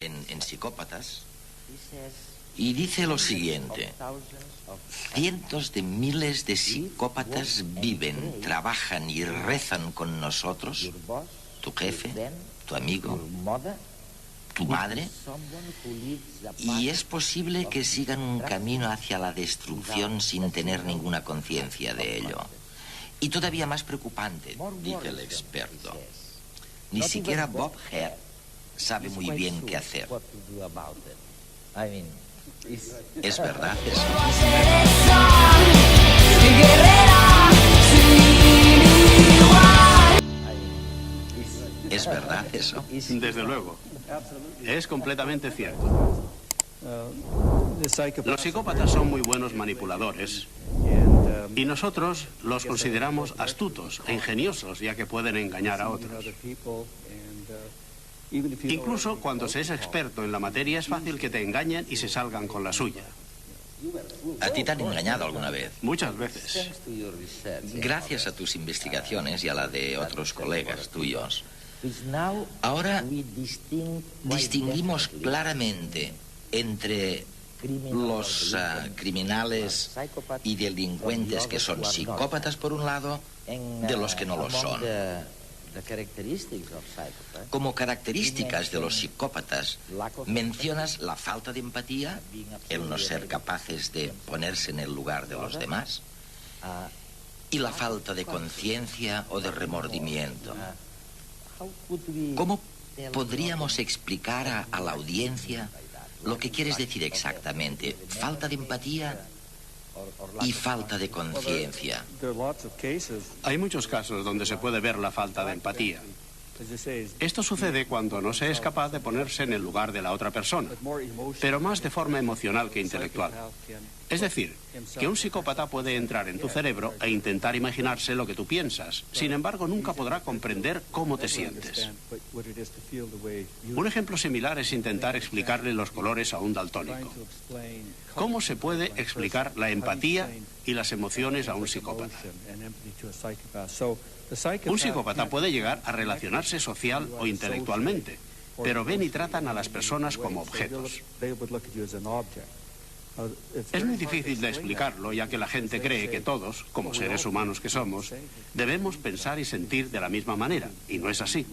en Psicópatas, y dice lo siguiente: cientos de miles de psicópatas viven, trabajan y rezan con nosotros, tu jefe, tu amigo, tu madre, y es posible que sigan un camino hacia la destrucción sin tener ninguna conciencia de ello. Y todavía más preocupante, dice el experto, ni siquiera Bob Hare sabe muy bien qué hacer. ¿Es verdad eso? ¿Es verdad eso? Desde luego. Es completamente cierto. Los psicópatas son muy buenos manipuladores y nosotros los consideramos astutos e ingeniosos, ya que pueden engañar a otros. Incluso cuando se es experto en la materia es fácil que te engañen y se salgan con la suya. ¿A ti te han engañado alguna vez? Muchas veces. Gracias a tus investigaciones y a la de otros colegas tuyos, ahora distinguimos claramente entre los criminales y delincuentes que son psicópatas por un lado, de los que no lo son. Como características de los psicópatas mencionas la falta de empatía, el no ser capaces de ponerse en el lugar de los demás, y la falta de conciencia o de remordimiento. ¿Cómo podríamos explicar a la audiencia lo que quieres decir exactamente? ¿Falta de empatía y falta de conciencia? Hay muchos casos donde se puede ver la falta de empatía. Esto sucede cuando no se es capaz de ponerse en el lugar de la otra persona, pero más de forma emocional que intelectual. Es decir, que un psicópata puede entrar en tu cerebro e intentar imaginarse lo que tú piensas. Sin embargo, nunca podrá comprender cómo te sientes. Un ejemplo similar es intentar explicarle los colores a un daltónico. ¿Cómo se puede explicar la empatía y las emociones a un psicópata? Un psicópata puede llegar a relacionarse social o intelectualmente, pero ven y tratan a las personas como objetos. Es muy difícil de explicarlo, ya que la gente cree que todos, como seres humanos que somos, debemos pensar y sentir de la misma manera, y no es así.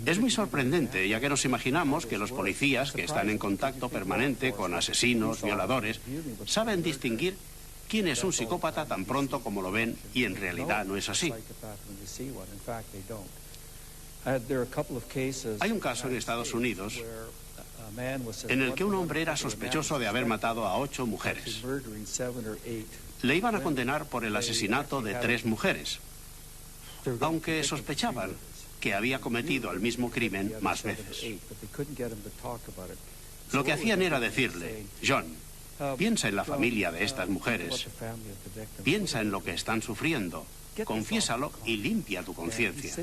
Es muy sorprendente, ya que nos imaginamos que los policías, que están en contacto permanente con asesinos, violadores, saben distinguir quién es un psicópata tan pronto como lo ven, y en realidad no es así. Hay un caso en Estados Unidos en el que un hombre era sospechoso de haber matado a 8 mujeres. Le iban a condenar por el asesinato de 3 mujeres, aunque sospechaban que había cometido el mismo crimen más veces. Lo que hacían era decirle: John, piensa en la familia de estas mujeres, piensa en lo que están sufriendo, confiésalo y limpia tu conciencia.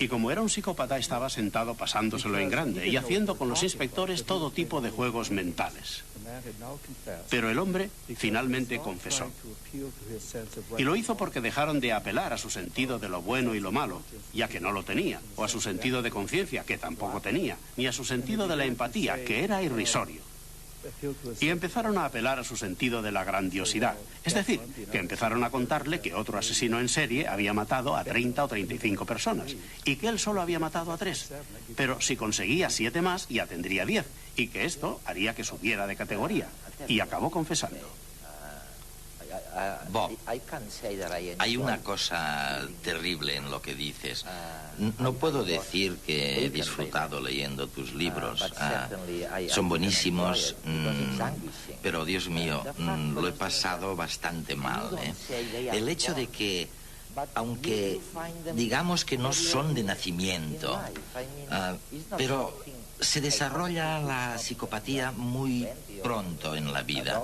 Y como era un psicópata, estaba sentado pasándoselo en grande y haciendo con los inspectores todo tipo de juegos mentales. Pero el hombre finalmente confesó. Y lo hizo porque dejaron de apelar a su sentido de lo bueno y lo malo, ya que no lo tenía, o a su sentido de conciencia, que tampoco tenía, ni a su sentido de la empatía, que era irrisorio. Y empezaron a apelar a su sentido de la grandiosidad. Es decir, que empezaron a contarle que otro asesino en serie había matado a 30 o 35 personas y que él solo había matado a 3. Pero si conseguía 7 más, ya tendría 10, y que esto haría que subiera de categoría. Y acabó confesando. Bob, hay una cosa terrible en lo que dices. No puedo decir que he disfrutado leyendo tus libros. Son buenísimos, pero Dios mío, lo he pasado bastante mal. El hecho de que, aunque digamos que no son de nacimiento, pero se desarrolla la psicopatía muy pronto en la vida.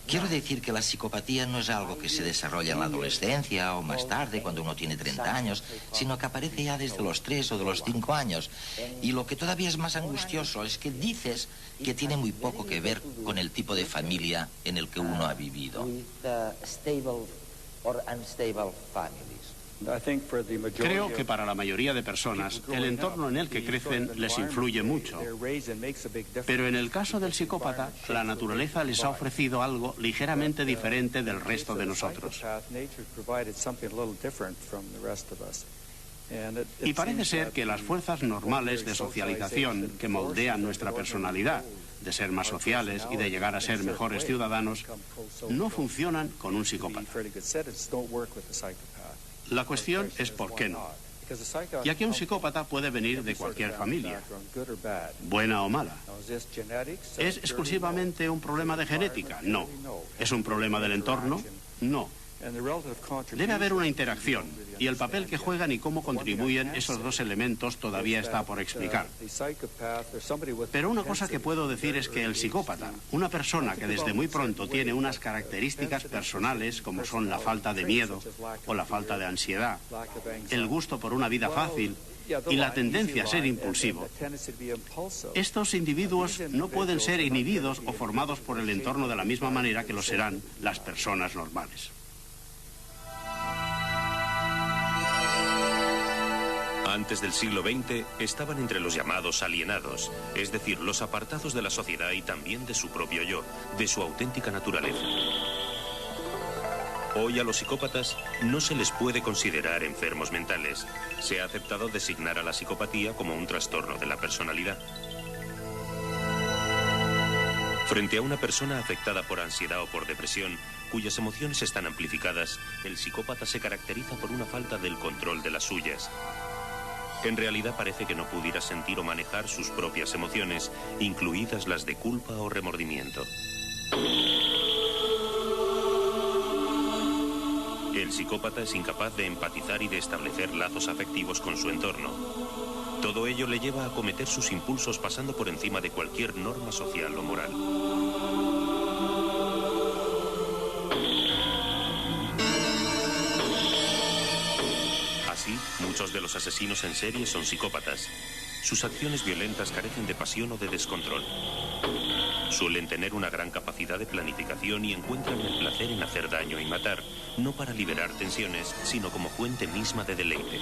Quiero decir que la psicopatía no es algo que se desarrolla en la adolescencia o más tarde, cuando uno tiene 30 años, sino que aparece ya desde los 3 o de los 5 años. Y lo que todavía es más angustioso es que dices que tiene muy poco que ver con el tipo de familia en el que uno ha vivido. Creo que para la mayoría de personas, el entorno en el que crecen les influye mucho. Pero en el caso del psicópata, la naturaleza les ha ofrecido algo ligeramente diferente del resto de nosotros. Y parece ser que las fuerzas normales de socialización que moldean nuestra personalidad, de ser más sociales y de llegar a ser mejores ciudadanos, no funcionan con un psicópata. La cuestión es por qué no. Ya que un psicópata puede venir de cualquier familia, buena o mala. ¿Es exclusivamente un problema de genética? No. ¿Es un problema del entorno? No. Debe haber una interacción, y el papel que juegan y cómo contribuyen esos dos elementos todavía está por explicar. Pero una cosa que puedo decir es que el psicópata, una persona que desde muy pronto tiene unas características personales como son la falta de miedo o la falta de ansiedad, el gusto por una vida fácil y la tendencia a ser impulsivo, estos individuos no pueden ser inhibidos o formados por el entorno de la misma manera que lo serán las personas normales. Antes del siglo XX estaban entre los llamados alienados, es decir, los apartados de la sociedad y también de su propio yo, de su auténtica naturaleza. Hoy a los psicópatas no se les puede considerar enfermos mentales. Se ha aceptado designar a la psicopatía como un trastorno de la personalidad. Frente a una persona afectada por ansiedad o por depresión, cuyas emociones están amplificadas, el psicópata se caracteriza por una falta del control de las suyas. En realidad parece que no pudiera sentir o manejar sus propias emociones, incluidas las de culpa o remordimiento. El psicópata es incapaz de empatizar y de establecer lazos afectivos con su entorno. Todo ello le lleva a cometer sus impulsos pasando por encima de cualquier norma social o moral. Así, muchos de los asesinos en serie son psicópatas. Sus acciones violentas carecen de pasión o de descontrol. Suelen tener una gran capacidad de planificación y encuentran el placer en hacer daño y matar, no para liberar tensiones, sino como fuente misma de deleite.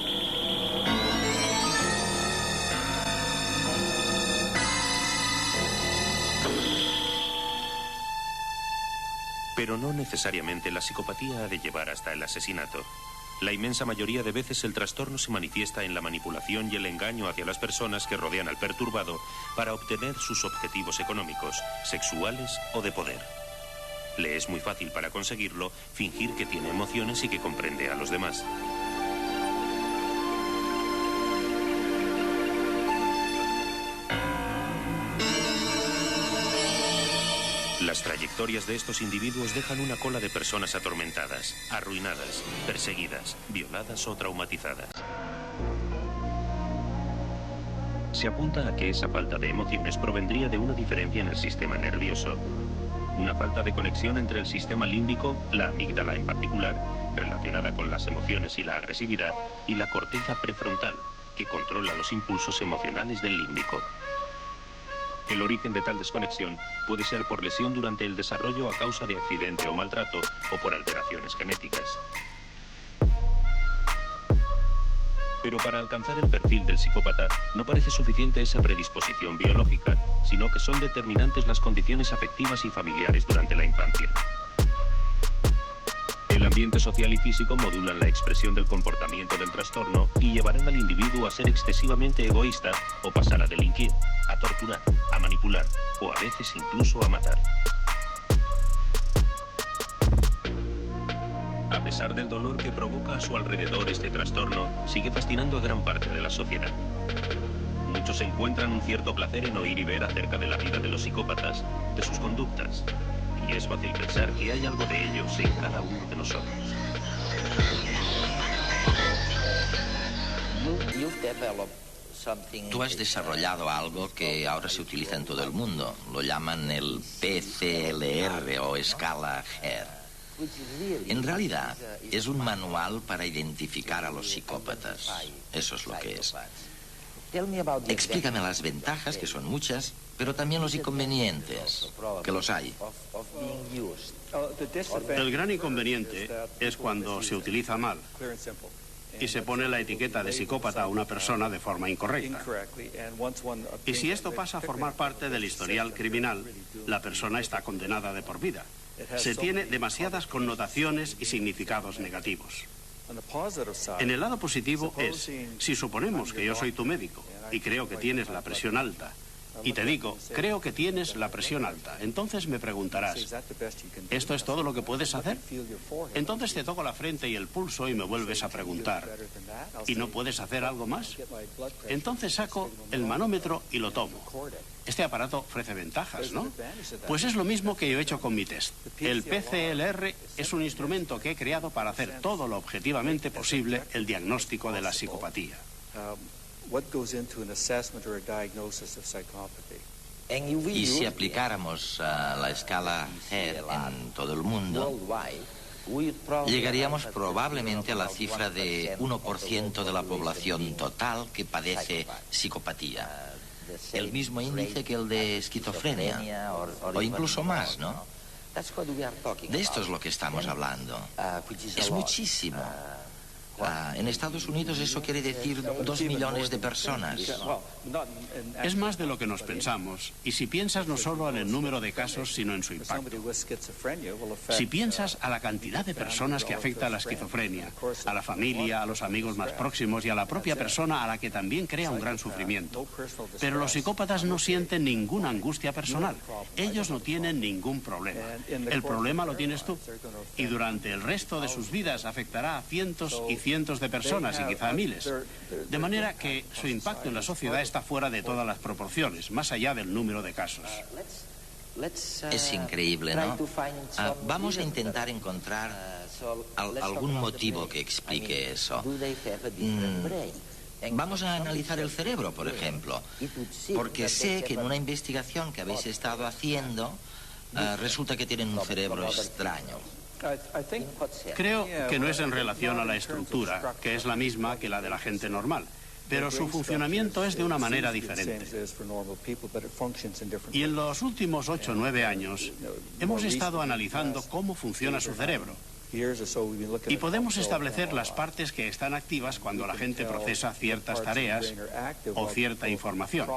Pero no necesariamente la psicopatía ha de llevar hasta el asesinato. La inmensa mayoría de veces el trastorno se manifiesta en la manipulación y el engaño hacia las personas que rodean al perturbado para obtener sus objetivos económicos, sexuales o de poder. Le es muy fácil para conseguirlo fingir que tiene emociones y que comprende a los demás. Las trayectorias de estos individuos dejan una cola de personas atormentadas, arruinadas, perseguidas, violadas o traumatizadas. Se apunta a que esa falta de emociones provendría de una diferencia en el sistema nervioso. Una falta de conexión entre el sistema límbico, la amígdala en particular, relacionada con las emociones y la agresividad, y la corteza prefrontal, que controla los impulsos emocionales del límbico. El origen de tal desconexión puede ser por lesión durante el desarrollo a causa de accidente o maltrato o por alteraciones genéticas. Pero para alcanzar el perfil del psicópata no parece suficiente esa predisposición biológica, sino que son determinantes las condiciones afectivas y familiares durante la infancia. El ambiente social y físico modulan la expresión del comportamiento del trastorno y llevarán al individuo a ser excesivamente egoísta o pasar a delinquir, a torturar, a manipular o a veces incluso a matar. A pesar del dolor que provoca a su alrededor este trastorno, sigue fascinando a gran parte de la sociedad. Muchos encuentran un cierto placer en oír y ver acerca de la vida de los psicópatas, de sus conductas. Y es fácil pensar que hay algo de ellos en cada uno de nosotros. Tú has desarrollado algo que ahora se utiliza en todo el mundo. Lo llaman el PCLR o escala Hare. En realidad, es un manual para identificar a los psicópatas. Eso es lo que es. Explícame las ventajas, que son muchas, pero también los inconvenientes, que los hay. El gran inconveniente es cuando se utiliza mal. y se pone la etiqueta de psicópata a una persona de forma incorrecta. Y si esto pasa a formar parte del historial criminal, la persona está condenada de por vida. Se tiene demasiadas connotaciones y significados negativos. En el lado positivo es, si suponemos que yo soy tu médico y creo que tienes la presión alta, y te digo, creo que tienes la presión alta, entonces me preguntarás, ¿esto es todo lo que puedes hacer? Entonces te toco la frente y el pulso y me vuelves a preguntar, ¿y no puedes hacer algo más? Entonces saco el manómetro y lo tomo. Este aparato ofrece ventajas, ¿no? Pues es lo mismo que yo he hecho con mi test. El PCLR es un instrumento que he creado para hacer todo lo objetivamente posible el diagnóstico de la psicopatía. Y si aplicáramos la escala Hare en todo el mundo, llegaríamos probablemente a la cifra de 1% de la población total que padece psicopatía. El mismo índice que el de esquizofrenia, o incluso más, ¿no? De esto es lo que estamos hablando. Es muchísimo. En Estados Unidos eso quiere decir 2 millones de personas. Es más de lo que nos pensamos, y si piensas no solo en el número de casos, sino en su impacto. Si piensas a la cantidad de personas que afecta a la esquizofrenia, a la familia, a los amigos más próximos y a la propia persona a la que también crea un gran sufrimiento. Pero los psicópatas no sienten ninguna angustia personal. Ellos no tienen ningún problema. El problema lo tienes tú. Y durante el resto de sus vidas afectará a cientos y cientos de personas y quizá a miles. De manera que su impacto en la sociedad está fuera de todas las proporciones, más allá del número de casos. Es increíble, ¿no? Vamos a intentar encontrar algún motivo que explique eso. Vamos a analizar el cerebro, por ejemplo, porque sé que en una investigación que habéis estado haciendo, resulta que tienen un cerebro extraño. Creo que no es en relación a la estructura, que es la misma que la de la gente normal, pero su funcionamiento es de una manera diferente. Y en los últimos 8 o 9 años hemos estado analizando cómo funciona su cerebro. Y podemos establecer las partes que están activas cuando la gente procesa ciertas tareas o cierta información.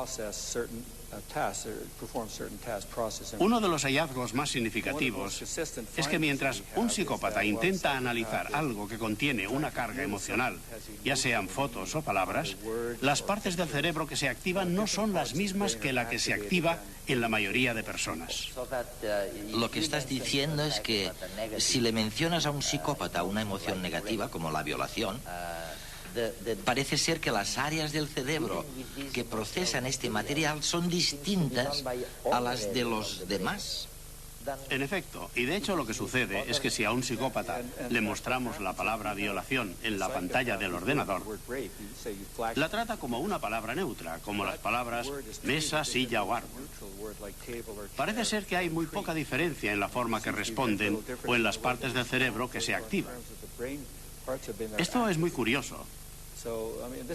Uno de los hallazgos más significativos es que mientras un psicópata intenta analizar algo que contiene una carga emocional, ya sean fotos o palabras, las partes del cerebro que se activan no son las mismas que la que se activa en la mayoría de personas. Lo que estás diciendo es que si le mencionas a un psicópata una emoción negativa, como la violación, parece ser que las áreas del cerebro que procesan este material son distintas a las de los demás. En efecto, y de hecho lo que sucede es que si a un psicópata le mostramos la palabra violación en la pantalla del ordenador, la trata como una palabra neutra, como las palabras mesa, silla o árbol. Parece ser que hay muy poca diferencia en la forma que responden o en las partes del cerebro que se activan. Esto es muy curioso.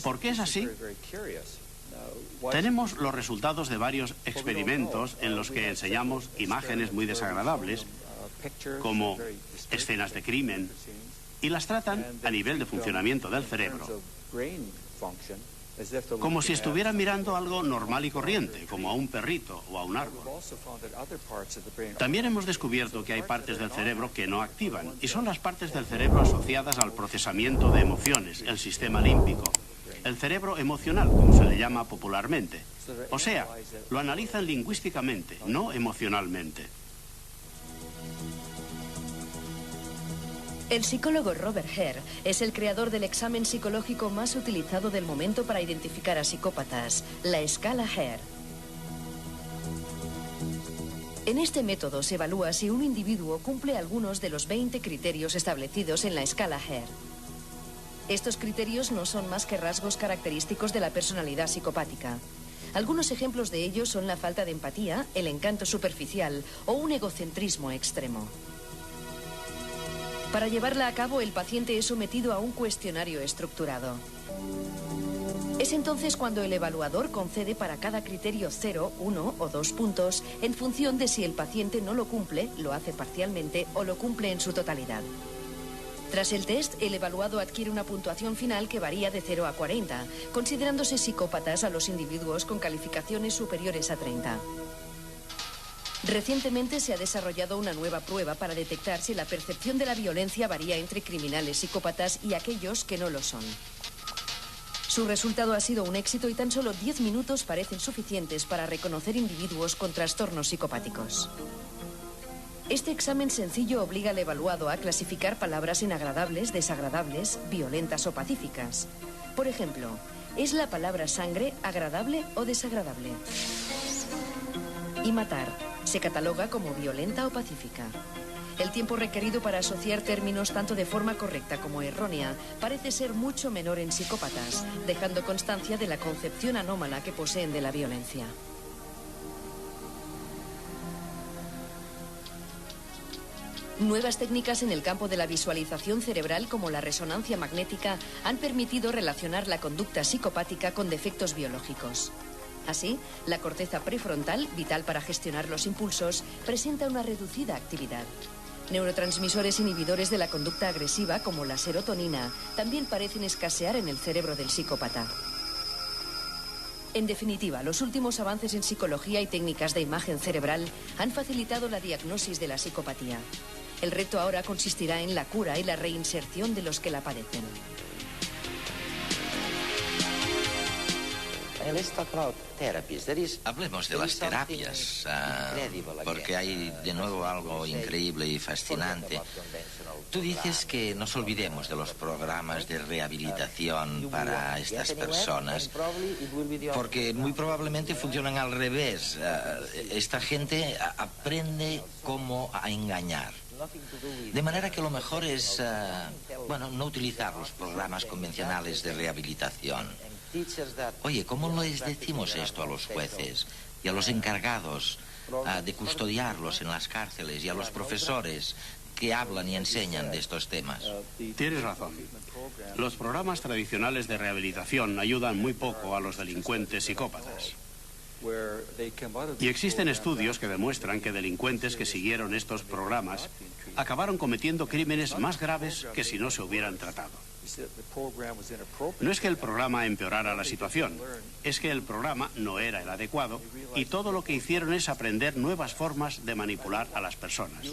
¿Por qué es así? Tenemos los resultados de varios experimentos en los que enseñamos imágenes muy desagradables, como escenas de crimen, y las tratan a nivel de funcionamiento del cerebro, como si estuvieran mirando algo normal y corriente, como a un perrito o a un árbol. También hemos descubierto que hay partes del cerebro que no activan, y son las partes del cerebro asociadas al procesamiento de emociones, el sistema límbico. El cerebro emocional, como se le llama popularmente. O sea, lo analizan lingüísticamente, no emocionalmente. El psicólogo Robert Hare es el creador del examen psicológico más utilizado del momento para identificar a psicópatas, la escala Hare. En este método se evalúa si un individuo cumple algunos de los 20 criterios establecidos en la escala Hare. Estos criterios no son más que rasgos característicos de la personalidad psicopática. Algunos ejemplos de ellos son la falta de empatía, el encanto superficial o un egocentrismo extremo. Para llevarla a cabo, el paciente es sometido a un cuestionario estructurado. Es entonces cuando el evaluador concede para cada criterio 0, 1 o 2 puntos en función de si el paciente no lo cumple, lo hace parcialmente o lo cumple en su totalidad. Tras el test, el evaluado adquiere una puntuación final que varía de 0 a 40, considerándose psicópatas a los individuos con calificaciones superiores a 30. Recientemente se ha desarrollado una nueva prueba para detectar si la percepción de la violencia varía entre criminales psicópatas y aquellos que no lo son. Su resultado ha sido un éxito y tan solo 10 minutos parecen suficientes para reconocer individuos con trastornos psicopáticos. Este examen sencillo obliga al evaluado a clasificar palabras en agradables, desagradables, violentas o pacíficas. Por ejemplo, ¿es la palabra sangre agradable o desagradable? Y matar, ¿se cataloga como violenta o pacífica? El tiempo requerido para asociar términos tanto de forma correcta como errónea parece ser mucho menor en psicópatas, dejando constancia de la concepción anómala que poseen de la violencia. Nuevas técnicas en el campo de la visualización cerebral, como la resonancia magnética, han permitido relacionar la conducta psicopática con defectos biológicos. Así, la corteza prefrontal, vital para gestionar los impulsos, presenta una reducida actividad. Neurotransmisores inhibidores de la conducta agresiva, como la serotonina, también parecen escasear en el cerebro del psicópata. En definitiva, los últimos avances en psicología y técnicas de imagen cerebral han facilitado la diagnosis de la psicopatía. El reto ahora consistirá en la cura y la reinserción de los que la padecen. Hablemos de las terapias, porque hay de nuevo algo increíble y fascinante. Tú dices que nos olvidemos de los programas de rehabilitación para estas personas, porque muy probablemente funcionan al revés. Esta gente aprende cómo engañar. De manera que lo mejor es, no utilizar los programas convencionales de rehabilitación. Oye, ¿cómo les decimos esto a los jueces y a los encargados de custodiarlos en las cárceles y a los profesores que hablan y enseñan de estos temas? Tienes razón. Los programas tradicionales de rehabilitación ayudan muy poco a los delincuentes psicópatas. Y existen estudios que demuestran que delincuentes que siguieron estos programas acabaron cometiendo crímenes más graves que si no se hubieran tratado. No es que el programa empeorara la situación, es que el programa no era el adecuado y todo lo que hicieron es aprender nuevas formas de manipular a las personas.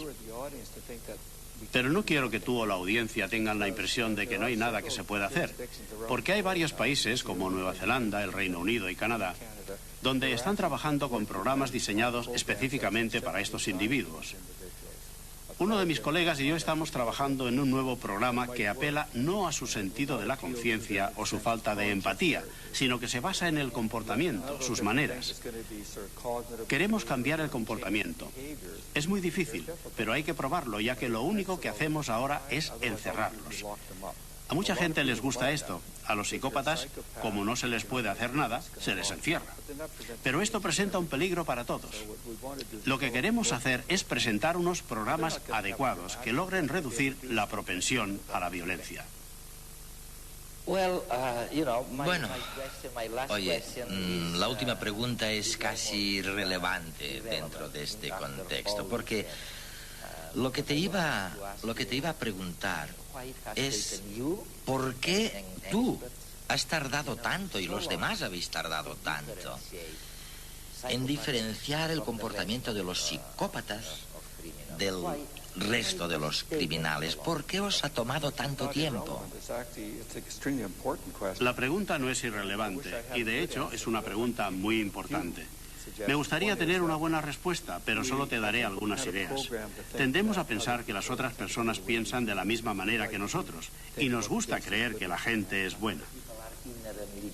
Pero no quiero que tú o la audiencia tengan la impresión de que no hay nada que se pueda hacer, porque hay varios países como Nueva Zelanda, el Reino Unido y Canadá, donde están trabajando con programas diseñados específicamente para estos individuos. Uno de mis colegas y yo estamos trabajando en un nuevo programa que apela no a su sentido de la conciencia o su falta de empatía, sino que se basa en el comportamiento, sus maneras. Queremos cambiar el comportamiento. Es muy difícil, pero hay que probarlo, ya que lo único que hacemos ahora es encerrarlos. A mucha gente les gusta esto. A los psicópatas, como no se les puede hacer nada, se les encierra. Pero esto presenta un peligro para todos. Lo que queremos hacer es presentar unos programas adecuados que logren reducir la propensión a la violencia. Bueno, oye, la última pregunta es casi relevante dentro de este contexto, porque lo que te iba a preguntar es ¿por qué tú has tardado tanto y los demás habéis tardado tanto en diferenciar el comportamiento de los psicópatas del resto de los criminales? ¿Por qué os ha tomado tanto tiempo? La pregunta no es irrelevante y de hecho es una pregunta muy importante. Me gustaría tener una buena respuesta, pero solo te daré algunas ideas. Tendemos a pensar que las otras personas piensan de la misma manera que nosotros y nos gusta creer que la gente es buena.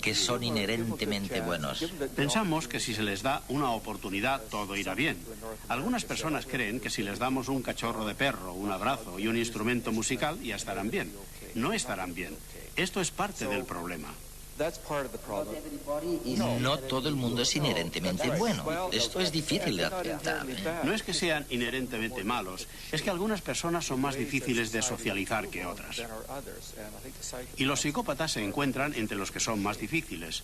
Que son inherentemente buenos. Pensamos que si se les da una oportunidad, todo irá bien. Algunas personas creen que si les damos un cachorro de perro, un abrazo y un instrumento musical, ya estarán bien. No estarán bien. Esto es parte del problema. No todo el mundo es inherentemente bueno. Esto es difícil de aceptar. No es que sean inherentemente malos, es que algunas personas son más difíciles de socializar que otras. Y los psicópatas se encuentran entre los que son más difíciles.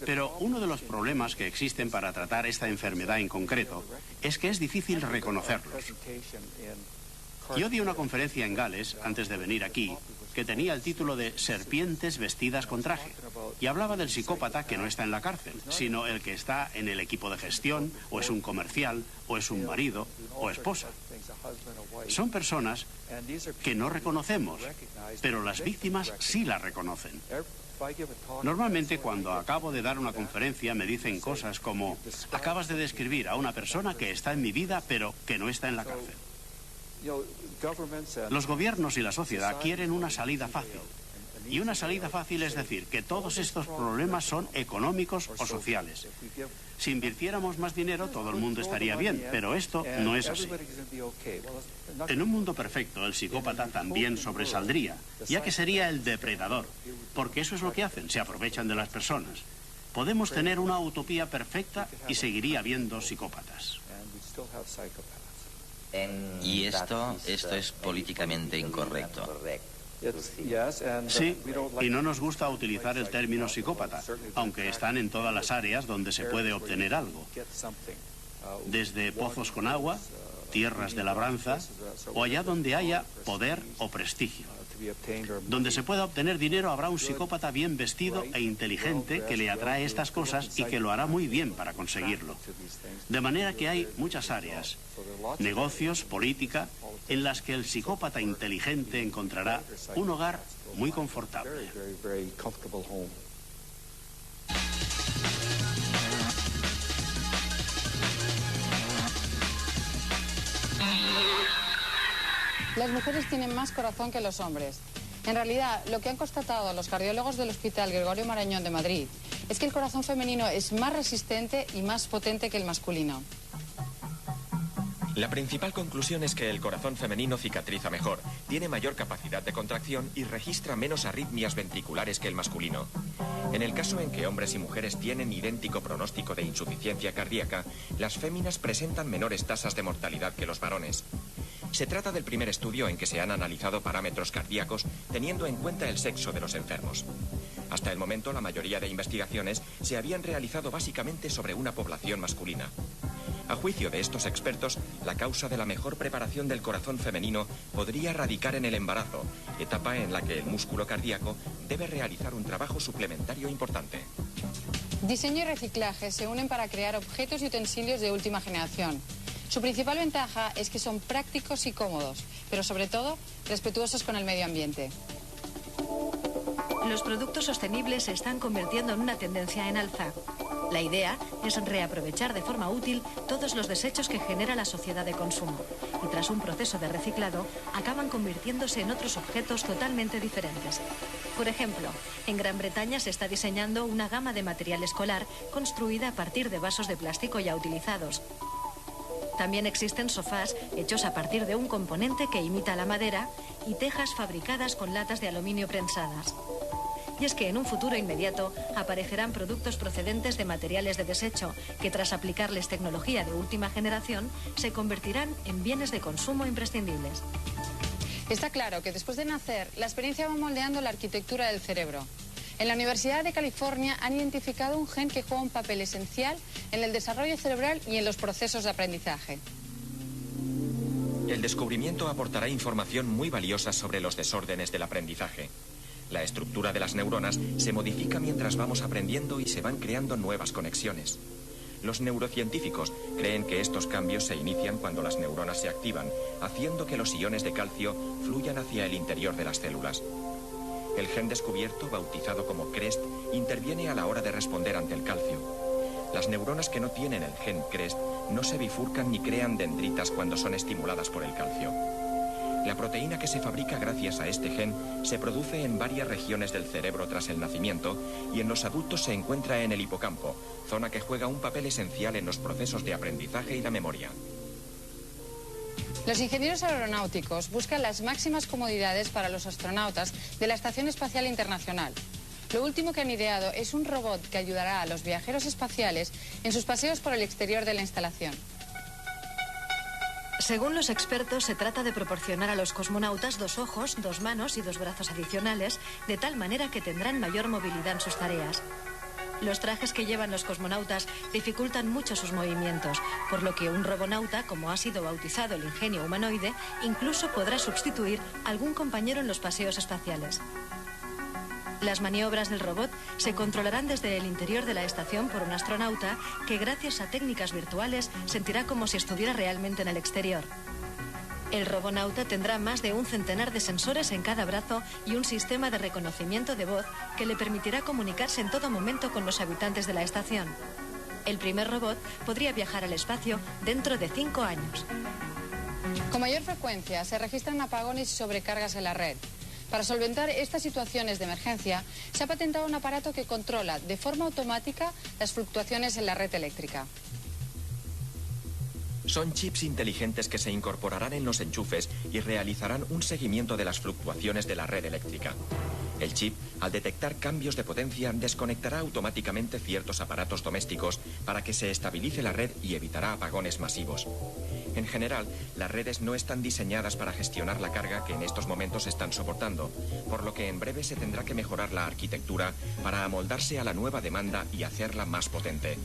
Pero uno de los problemas que existen para tratar esta enfermedad en concreto es que es difícil reconocerlos. Yo di una conferencia en Gales, antes de venir aquí, que tenía el título de Serpientes vestidas con traje. Y hablaba del psicópata que no está en la cárcel, sino el que está en el equipo de gestión, o es un comercial, o es un marido, o esposa. Son personas que no reconocemos, pero las víctimas sí las reconocen. Normalmente cuando acabo de dar una conferencia me dicen cosas como: acabas de describir a una persona que está en mi vida, pero que no está en la cárcel. Los gobiernos y la sociedad quieren una salida fácil. Y una salida fácil es decir que todos estos problemas son económicos o sociales. Si invirtiéramos más dinero, todo el mundo estaría bien, pero esto no es así. En un mundo perfecto, el psicópata también sobresaldría, ya que sería el depredador, porque eso es lo que hacen, se aprovechan de las personas. Podemos tener una utopía perfecta y seguiría habiendo psicópatas. Y esto es políticamente incorrecto. Sí, y no nos gusta utilizar el término psicópata, aunque están en todas las áreas donde se puede obtener algo. Desde pozos con agua, tierras de labranza, o allá donde haya poder o prestigio. Donde se pueda obtener dinero habrá un psicópata bien vestido e inteligente que le atrae estas cosas y que lo hará muy bien para conseguirlo. De manera que hay muchas áreas, negocios, política, en las que el psicópata inteligente encontrará un hogar muy confortable. Las mujeres tienen más corazón que los hombres. En realidad, lo que han constatado los cardiólogos del Hospital Gregorio Marañón de Madrid es que el corazón femenino es más resistente y más potente que el masculino. La principal conclusión es que el corazón femenino cicatriza mejor, tiene mayor capacidad de contracción y registra menos arritmias ventriculares que el masculino. En el caso en que hombres y mujeres tienen idéntico pronóstico de insuficiencia cardíaca, las féminas presentan menores tasas de mortalidad que los varones. Se trata del primer estudio en que se han analizado parámetros cardíacos teniendo en cuenta el sexo de los enfermos. Hasta el momento, la mayoría de investigaciones se habían realizado básicamente sobre una población masculina. A juicio de estos expertos, la causa de la mejor preparación del corazón femenino podría radicar en el embarazo, etapa en la que el músculo cardíaco debe realizar un trabajo suplementario importante. Diseño y reciclaje se unen para crear objetos y utensilios de última generación. Su principal ventaja es que son prácticos y cómodos, pero sobre todo respetuosos con el medio ambiente. Los productos sostenibles se están convirtiendo en una tendencia en alza. La idea es reaprovechar de forma útil todos los desechos que genera la sociedad de consumo y tras un proceso de reciclado acaban convirtiéndose en otros objetos totalmente diferentes. Por ejemplo, en Gran Bretaña se está diseñando una gama de material escolar construida a partir de vasos de plástico ya utilizados. También existen sofás hechos a partir de un componente que imita la madera y tejas fabricadas con latas de aluminio prensadas. Y es que en un futuro inmediato aparecerán productos procedentes de materiales de desecho que tras aplicarles tecnología de última generación se convertirán en bienes de consumo imprescindibles. Está claro que después de nacer, la experiencia va moldeando la arquitectura del cerebro. En la Universidad de California han identificado un gen que juega un papel esencial en el desarrollo cerebral y en los procesos de aprendizaje. El descubrimiento aportará información muy valiosa sobre los desórdenes del aprendizaje. La estructura de las neuronas se modifica mientras vamos aprendiendo y se van creando nuevas conexiones. Los neurocientíficos creen que estos cambios se inician cuando las neuronas se activan, haciendo que los iones de calcio fluyan hacia el interior de las células. El gen descubierto, bautizado como CREST, interviene a la hora de responder ante el calcio. Las neuronas que no tienen el gen CREST no se bifurcan ni crean dendritas cuando son estimuladas por el calcio. La proteína que se fabrica gracias a este gen se produce en varias regiones del cerebro tras el nacimiento y en los adultos se encuentra en el hipocampo, zona que juega un papel esencial en los procesos de aprendizaje y la memoria. Los ingenieros aeronáuticos buscan las máximas comodidades para los astronautas de la Estación Espacial Internacional. Lo último que han ideado es un robot que ayudará a los viajeros espaciales en sus paseos por el exterior de la instalación. Según los expertos, se trata de proporcionar a los cosmonautas 2 ojos, 2 manos y 2 brazos adicionales, de tal manera que tendrán mayor movilidad en sus tareas. Los trajes que llevan los cosmonautas dificultan mucho sus movimientos, por lo que un robonauta, como ha sido bautizado el ingenio humanoide, incluso podrá sustituir a algún compañero en los paseos espaciales. Las maniobras del robot se controlarán desde el interior de la estación por un astronauta que, gracias a técnicas virtuales, sentirá como si estuviera realmente en el exterior. El robonauta tendrá más de un centenar de sensores en cada brazo y un sistema de reconocimiento de voz que le permitirá comunicarse en todo momento con los habitantes de la estación. El primer robot podría viajar al espacio dentro de 5 años. Con mayor frecuencia se registran apagones y sobrecargas en la red. Para solventar estas situaciones de emergencia, se ha patentado un aparato que controla de forma automática las fluctuaciones en la red eléctrica. Son chips inteligentes que se incorporarán en los enchufes y realizarán un seguimiento de las fluctuaciones de la red eléctrica. El chip, al detectar cambios de potencia, desconectará automáticamente ciertos aparatos domésticos para que se estabilice la red y evitará apagones masivos. En general, las redes no están diseñadas para gestionar la carga que en estos momentos están soportando, por lo que en breve se tendrá que mejorar la arquitectura para amoldarse a la nueva demanda y hacerla más potente.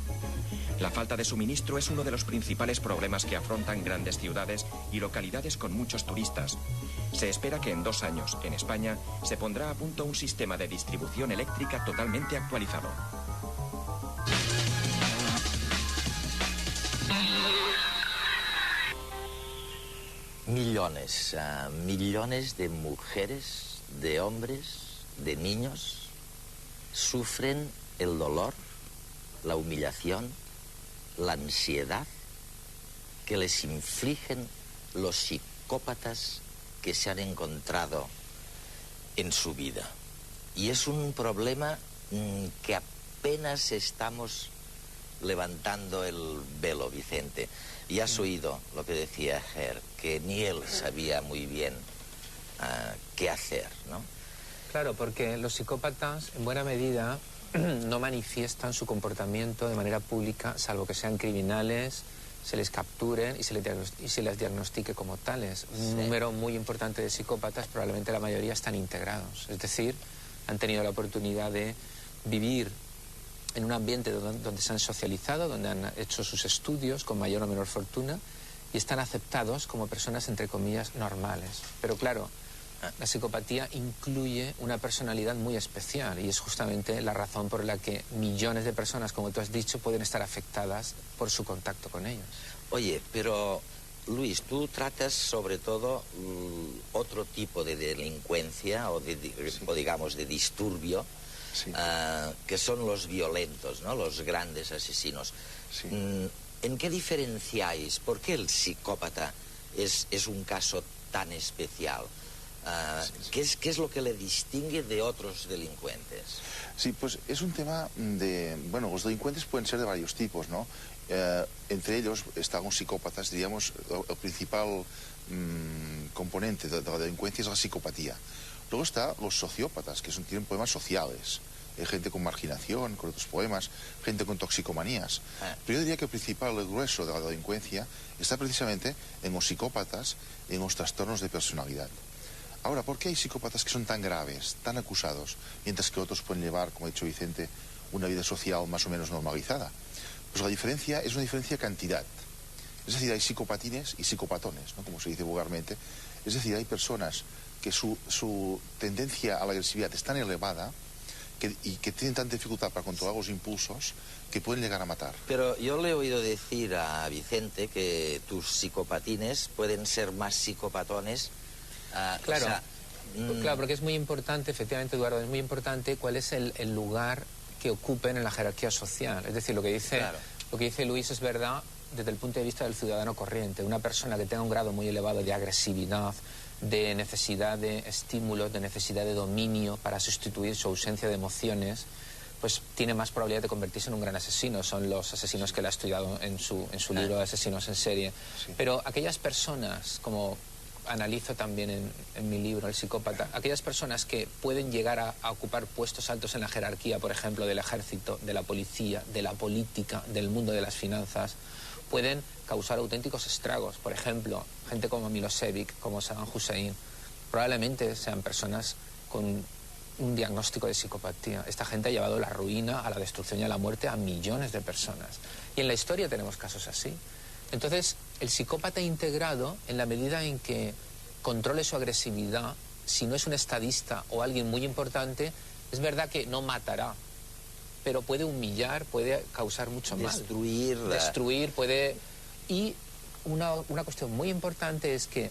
La falta de suministro es uno de los principales problemas que afrontan grandes ciudades y localidades con muchos turistas. Se espera que en 2 años, en España, se pondrá a punto un sistema de distribución eléctrica totalmente actualizado. Millones de mujeres, de hombres, de niños sufren el dolor, la humillación, la ansiedad que les infligen los psicópatas que se han encontrado en su vida. Y es un problema que apenas estamos levantando el velo, Vicente. Y has oído lo que decía Ger, que ni él sabía muy bien qué hacer, ¿no? Claro, porque los psicópatas, en buena medida, no manifiestan su comportamiento de manera pública, salvo que sean criminales, se les capturen y se les diagnostique como tales. Un número muy importante de psicópatas, probablemente la mayoría, están integrados. Es decir, han tenido la oportunidad de vivir en un ambiente donde se han socializado, donde han hecho sus estudios con mayor o menor fortuna y están aceptados como personas, entre comillas, normales. Pero claro, la psicopatía incluye una personalidad muy especial y es justamente la razón por la que millones de personas, como tú has dicho, pueden estar afectadas por su contacto con ellos. Oye, pero Luis, tú tratas sobre todo otro tipo de delincuencia o digamos de disturbio, sí, que son los violentos, ¿no? Los grandes asesinos. Sí. ¿En qué diferenciáis? ¿Por qué el psicópata es un caso tan especial? ¿Qué es lo que le distingue de otros delincuentes? Sí, pues es un tema de... Bueno, los delincuentes pueden ser de varios tipos, ¿no? Entre ellos están los psicópatas, diríamos, el principal componente de la delincuencia es la psicopatía. Luego está los sociópatas, que tienen problemas sociales. Hay gente con marginación, con otros problemas, gente con toxicomanías. Pero yo diría que el principal, el grueso de la delincuencia está precisamente en los psicópatas, en los trastornos de personalidad. Ahora, ¿por qué hay psicópatas que son tan graves, tan acusados, mientras que otros pueden llevar, como ha dicho Vicente, una vida social más o menos normalizada? Pues la diferencia es una diferencia de cantidad. Es decir, hay psicopatines y psicopatones, ¿no? Como se dice vulgarmente. Es decir, hay personas que su tendencia a la agresividad es tan elevada y que tienen tanta dificultad para controlar los impulsos que pueden llegar a matar. Pero yo le he oído decir a Vicente que tus psicopatines pueden ser más psicopatones. Claro, claro, porque es muy importante, efectivamente, Eduardo, es muy importante cuál es el lugar que ocupen en la jerarquía social. Es decir, lo que dice Luis es verdad desde el punto de vista del ciudadano corriente. Una persona que tenga un grado muy elevado de agresividad, de necesidad de estímulos, de necesidad de dominio para sustituir su ausencia de emociones, pues tiene más probabilidad de convertirse en un gran asesino. Son los asesinos que él ha estudiado en su libro de Asesinos en Serie. Sí. Pero aquellas personas, como analizo también en mi libro, El psicópata, aquellas personas que pueden llegar a ocupar puestos altos en la jerarquía, por ejemplo, del ejército, de la policía, de la política, del mundo de las finanzas, pueden causar auténticos estragos. Por ejemplo, gente como Milosevic, como Saddam Hussein, probablemente sean personas con un diagnóstico de psicopatía. Esta gente ha llevado la ruina, a la destrucción y a la muerte a millones de personas. Y en la historia tenemos casos así. Entonces, el psicópata integrado, en la medida en que controle su agresividad, si no es un estadista o alguien muy importante, es verdad que no matará, pero puede humillar, puede causar mucho mal. Destruir, puede... Y una cuestión muy importante es que,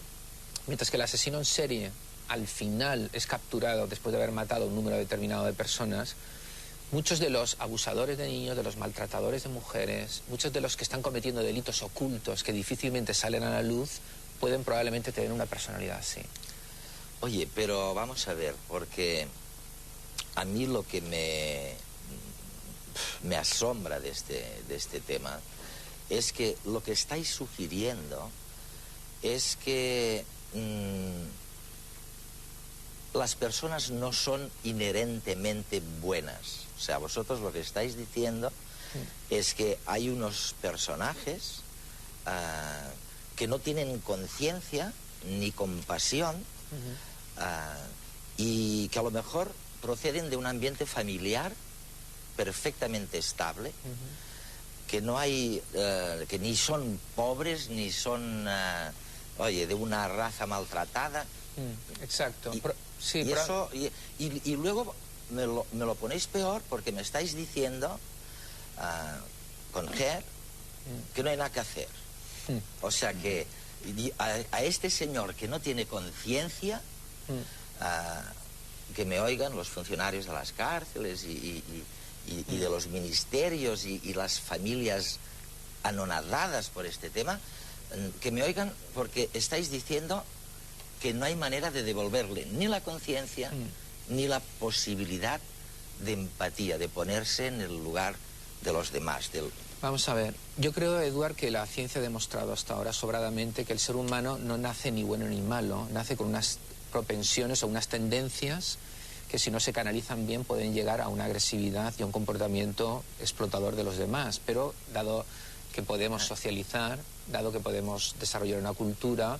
mientras que el asesino en serie al final es capturado después de haber matado un número determinado de personas, muchos de los abusadores de niños, de los maltratadores de mujeres, muchos de los que están cometiendo delitos ocultos que difícilmente salen a la luz, pueden probablemente tener una personalidad así. Oye, pero vamos a ver, porque a mí lo que me asombra de este tema es que lo que estáis sugiriendo es que las personas no son inherentemente buenas. O sea, vosotros lo que estáis diciendo es que hay unos personajes que no tienen conciencia ni compasión y que a lo mejor proceden de un ambiente familiar perfectamente estable, que no hay, que ni son pobres, ni son, oye, de una raza maltratada. Exacto. Y luego me lo ponéis peor porque me estáis diciendo con Ger que no hay nada que hacer. O sea que a este señor que no tiene conciencia, que me oigan los funcionarios de las cárceles y de los ministerios y las familias anonadadas por este tema, que me oigan porque estáis diciendo que no hay manera de devolverle ni la conciencia ni la posibilidad de empatía, de ponerse en el lugar de los demás. Vamos a ver, yo creo, Eduard, que la ciencia ha demostrado hasta ahora sobradamente que el ser humano no nace ni bueno ni malo, nace con unas propensiones o unas tendencias que si no se canalizan bien pueden llegar a una agresividad y a un comportamiento explotador de los demás. Pero dado que podemos socializar, dado que podemos desarrollar una cultura,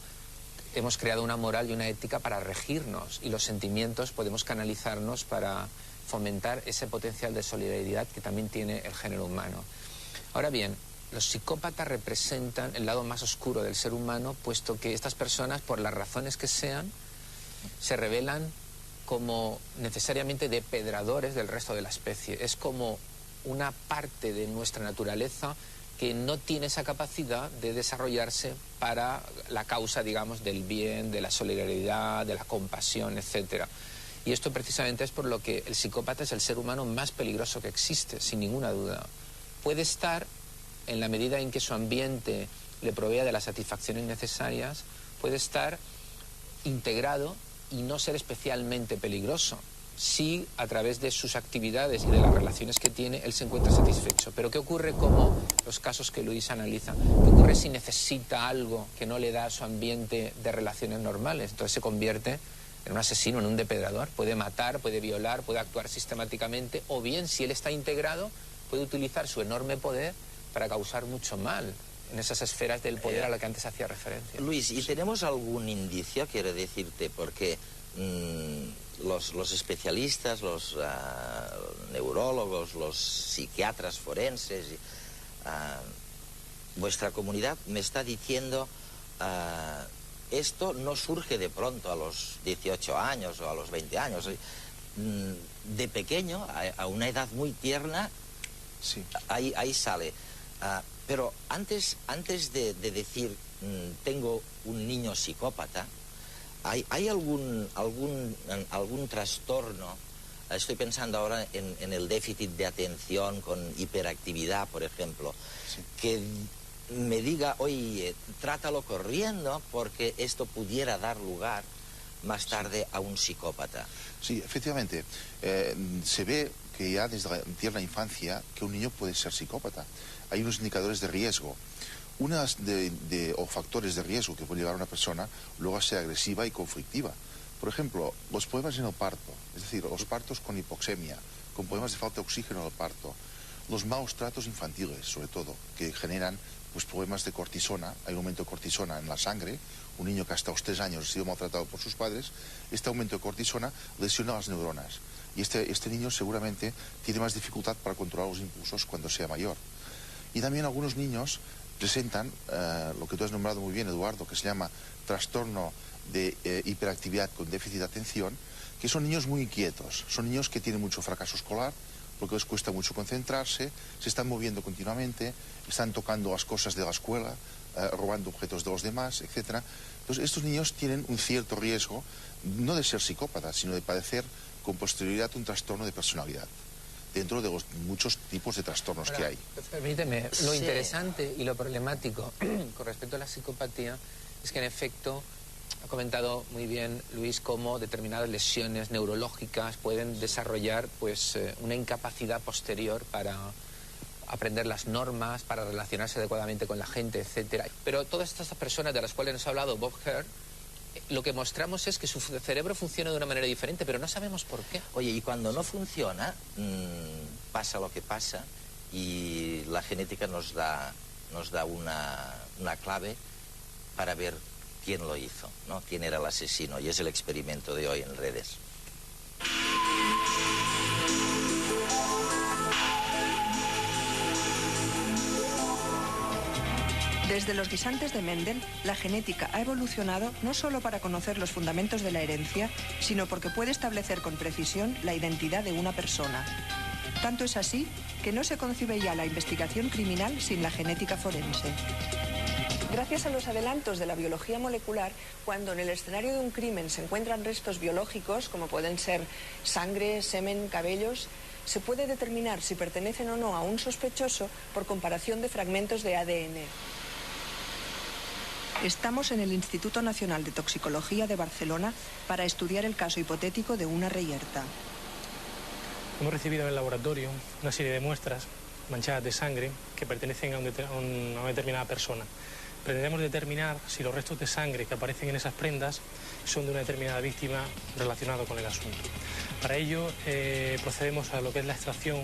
hemos creado una moral y una ética para regirnos, y los sentimientos podemos canalizarnos para fomentar ese potencial de solidaridad que también tiene el género humano. Ahora bien, los psicópatas representan el lado más oscuro del ser humano, puesto que estas personas, por las razones que sean, se revelan como necesariamente depredadores del resto de la especie. Es como una parte de nuestra naturaleza que no tiene esa capacidad de desarrollarse para la causa, digamos, del bien, de la solidaridad, de la compasión, etc. Y esto precisamente es por lo que el psicópata es el ser humano más peligroso que existe, sin ninguna duda. Puede estar, en la medida en que su ambiente le provea de las satisfacciones necesarias, puede estar integrado y no ser especialmente peligroso, si a través de sus actividades y de las relaciones que tiene él se encuentra satisfecho. Pero ¿qué ocurre como los casos que Luis analiza? ¿Qué ocurre si necesita algo que no le da a su ambiente de relaciones normales? Entonces se convierte en un asesino, en un depredador. Puede matar, puede violar, puede actuar sistemáticamente, o bien, si él está integrado, puede utilizar su enorme poder para causar mucho mal en esas esferas del poder a la que antes hacía referencia. Luis, ¿y tenemos algún indicio, quiero decirte, porque los especialistas, los neurólogos, los psiquiatras forenses, vuestra comunidad me está diciendo esto no surge de pronto a los 18 años o a los 20 años. De pequeño, a una edad muy tierna, sí, ahí sale. Pero antes de decir tengo un niño psicópata, ¿hay algún trastorno? Estoy pensando ahora en el déficit de atención con hiperactividad, por ejemplo, sí, que me diga, oye, trátalo corriendo porque esto pudiera dar lugar más tarde a un psicópata. Sí, efectivamente. Se ve que ya desde la tierna infancia que un niño puede ser psicópata. Hay unos indicadores de riesgo, o factores de riesgo que pueden llevar a una persona luego a ser agresiva y conflictiva. Por ejemplo, los problemas en el parto, es decir, los partos con hipoxemia, con problemas de falta de oxígeno en el parto, los malos tratos infantiles, sobre todo, que generan pues, problemas de cortisona. Hay un aumento de cortisona en la sangre. Un niño que hasta los 3 años ha sido maltratado por sus padres, este aumento de cortisona lesiona las neuronas. Y este niño seguramente tiene más dificultad para controlar los impulsos cuando sea mayor. Y también algunos niños presentan lo que tú has nombrado muy bien, Eduardo, que se llama trastorno de hiperactividad con déficit de atención, que son niños muy inquietos, son niños que tienen mucho fracaso escolar, porque les cuesta mucho concentrarse, se están moviendo continuamente, están tocando las cosas de la escuela, robando objetos de los demás, etc. Entonces, estos niños tienen un cierto riesgo, no de ser psicópatas, sino de padecer con posterioridad un trastorno de personalidad, dentro de los muchos tipos de trastornos que hay. Permíteme, lo interesante y lo problemático con respecto a la psicopatía es que, en efecto, ha comentado muy bien Luis cómo determinadas lesiones neurológicas pueden desarrollar pues una incapacidad posterior para aprender las normas, para relacionarse adecuadamente con la gente, etcétera. Pero todas estas personas de las cuales nos ha hablado Bob Hare, lo que mostramos es que su cerebro funciona de una manera diferente, pero no sabemos por qué. Oye, y cuando no funciona, pasa lo que pasa, y la genética nos da una clave para ver quién lo hizo, ¿no? Quién era el asesino, y es el experimento de hoy en redes. Desde los guisantes de Mendel, la genética ha evolucionado no solo para conocer los fundamentos de la herencia, sino porque puede establecer con precisión la identidad de una persona. Tanto es así que no se concibe ya la investigación criminal sin la genética forense. Gracias a los adelantos de la biología molecular, cuando en el escenario de un crimen se encuentran restos biológicos, como pueden ser sangre, semen, cabellos, se puede determinar si pertenecen o no a un sospechoso por comparación de fragmentos de ADN. Estamos en el Instituto Nacional de Toxicología de Barcelona para estudiar el caso hipotético de una reyerta. Hemos recibido en el laboratorio una serie de muestras manchadas de sangre que pertenecen a una determinada persona. Pretendemos determinar si los restos de sangre que aparecen en esas prendas son de una determinada víctima relacionada con el asunto. Para ello procedemos a lo que es la extracción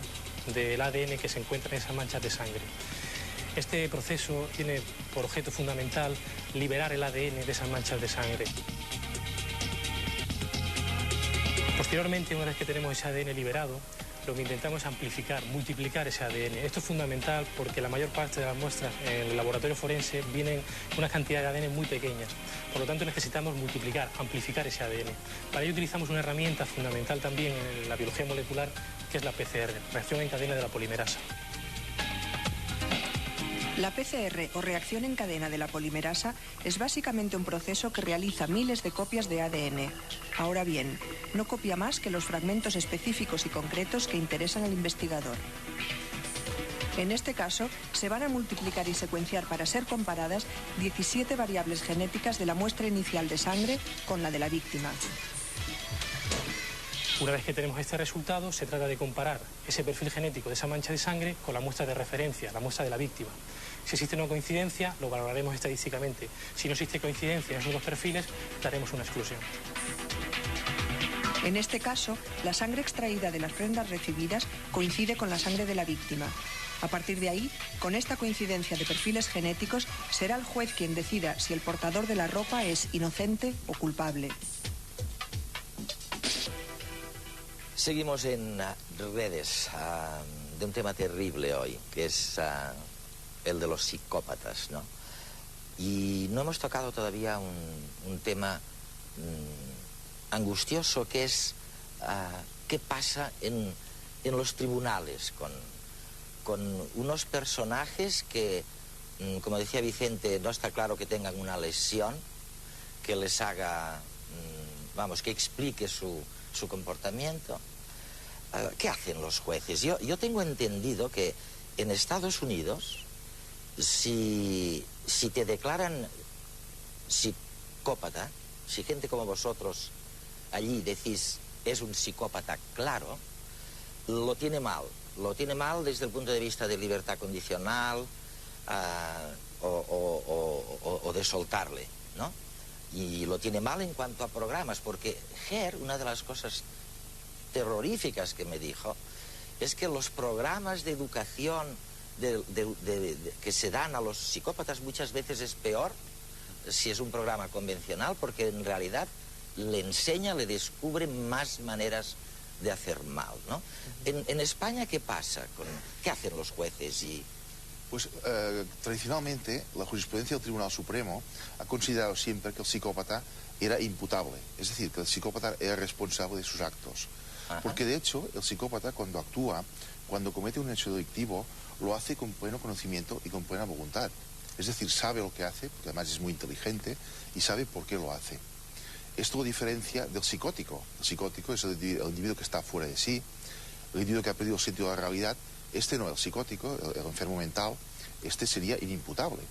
del ADN que se encuentra en esas manchas de sangre. Este proceso tiene por objeto fundamental liberar el ADN de esas manchas de sangre. Posteriormente, una vez que tenemos ese ADN liberado, lo que intentamos es amplificar, multiplicar ese ADN. Esto es fundamental porque la mayor parte de las muestras en el laboratorio forense vienen una cantidad de ADN muy pequeñas. Por lo tanto, necesitamos multiplicar, amplificar ese ADN. Para ello utilizamos una herramienta fundamental también en la biología molecular, que es la PCR, reacción en cadena de la polimerasa. La PCR, o reacción en cadena de la polimerasa, es básicamente un proceso que realiza miles de copias de ADN. Ahora bien, no copia más que los fragmentos específicos y concretos que interesan al investigador. En este caso, se van a multiplicar y secuenciar para ser comparadas 17 variables genéticas de la muestra inicial de sangre con la de la víctima. Una vez que tenemos este resultado, se trata de comparar ese perfil genético de esa mancha de sangre con la muestra de referencia, la muestra de la víctima. Si existe una coincidencia, lo valoraremos estadísticamente. Si no existe coincidencia en esos dos perfiles, daremos una exclusión. En este caso, la sangre extraída de las prendas recibidas coincide con la sangre de la víctima. A partir de ahí, con esta coincidencia de perfiles genéticos, será el juez quien decida si el portador de la ropa es inocente o culpable. Seguimos en redes de un tema terrible hoy, que es el de los psicópatas, ¿no? Y no hemos tocado todavía un tema angustioso, que es qué pasa en los tribunales con unos personajes que, como decía Vicente, no está claro que tengan una lesión que les haga, que explique su comportamiento. ¿Qué hacen los jueces? Yo tengo entendido que en Estados Unidos, si te declaran psicópata, si gente como vosotros allí decís es un psicópata claro, lo tiene mal desde el punto de vista de libertad condicional o de soltarle, ¿no? Y lo tiene mal en cuanto a programas, porque Hare, una de las cosas terroríficas que me dijo, es que los programas de educación que se dan a los psicópatas muchas veces es peor si es un programa convencional, porque en realidad le enseña, le descubre más maneras de hacer mal, ¿no? En España, ¿qué pasa? ¿Qué hacen los jueces? Pues tradicionalmente la jurisprudencia del Tribunal Supremo ha considerado siempre que el psicópata era imputable, es decir, que el psicópata era responsable de sus actos. Ajá. Porque de hecho el psicópata cuando actúa, cuando comete un hecho delictivo, lo hace con pleno conocimiento y con plena voluntad. Es decir, sabe lo que hace, porque además es muy inteligente, y sabe por qué lo hace. Esto lo diferencia del psicótico. El psicótico es el individuo que está fuera de sí, el individuo que ha perdido el sentido de la realidad. Este no, el psicótico, el enfermo mental, este sería inimputable.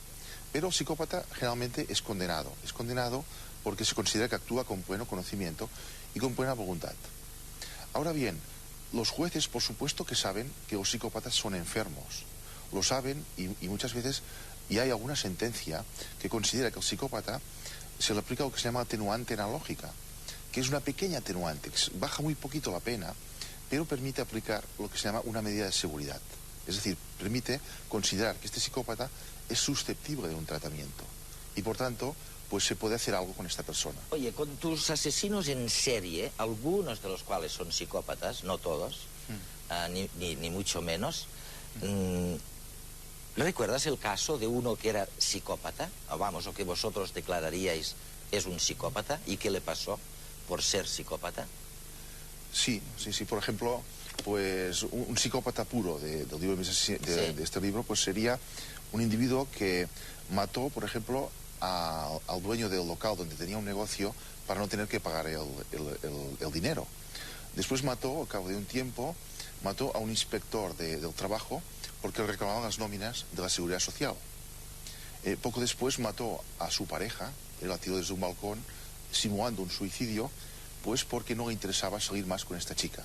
Pero el psicópata generalmente es condenado. Es condenado porque se considera que actúa con pleno conocimiento y con plena voluntad. Ahora bien, los jueces, por supuesto que saben que los psicópatas son enfermos. Lo saben y muchas veces, y hay alguna sentencia que considera que el psicópata se le aplica lo que se llama atenuante analógica, que es una pequeña atenuante, que baja muy poquito la pena, pero permite aplicar lo que se llama una medida de seguridad. Es decir, permite considerar que este psicópata es susceptible de un tratamiento y por tanto pues se puede hacer algo con esta persona. Oye, con tus asesinos en serie, algunos de los cuales son psicópatas, no todos, ni mucho menos, ¿recuerdas el caso de uno que era psicópata? O que vosotros declararíais es un psicópata, ¿y qué le pasó por ser psicópata? Sí. Por ejemplo, pues un psicópata puro de este libro pues sería un individuo que mató, por ejemplo, al dueño del local donde tenía un negocio para no tener que pagar el dinero. Después mató, al cabo de un tiempo, mató a un inspector del trabajo porque le reclamaban las nóminas de la Seguridad Social. Poco después mató a su pareja, la tiró desde un balcón, simulando un suicidio, pues porque no le interesaba salir más con esta chica.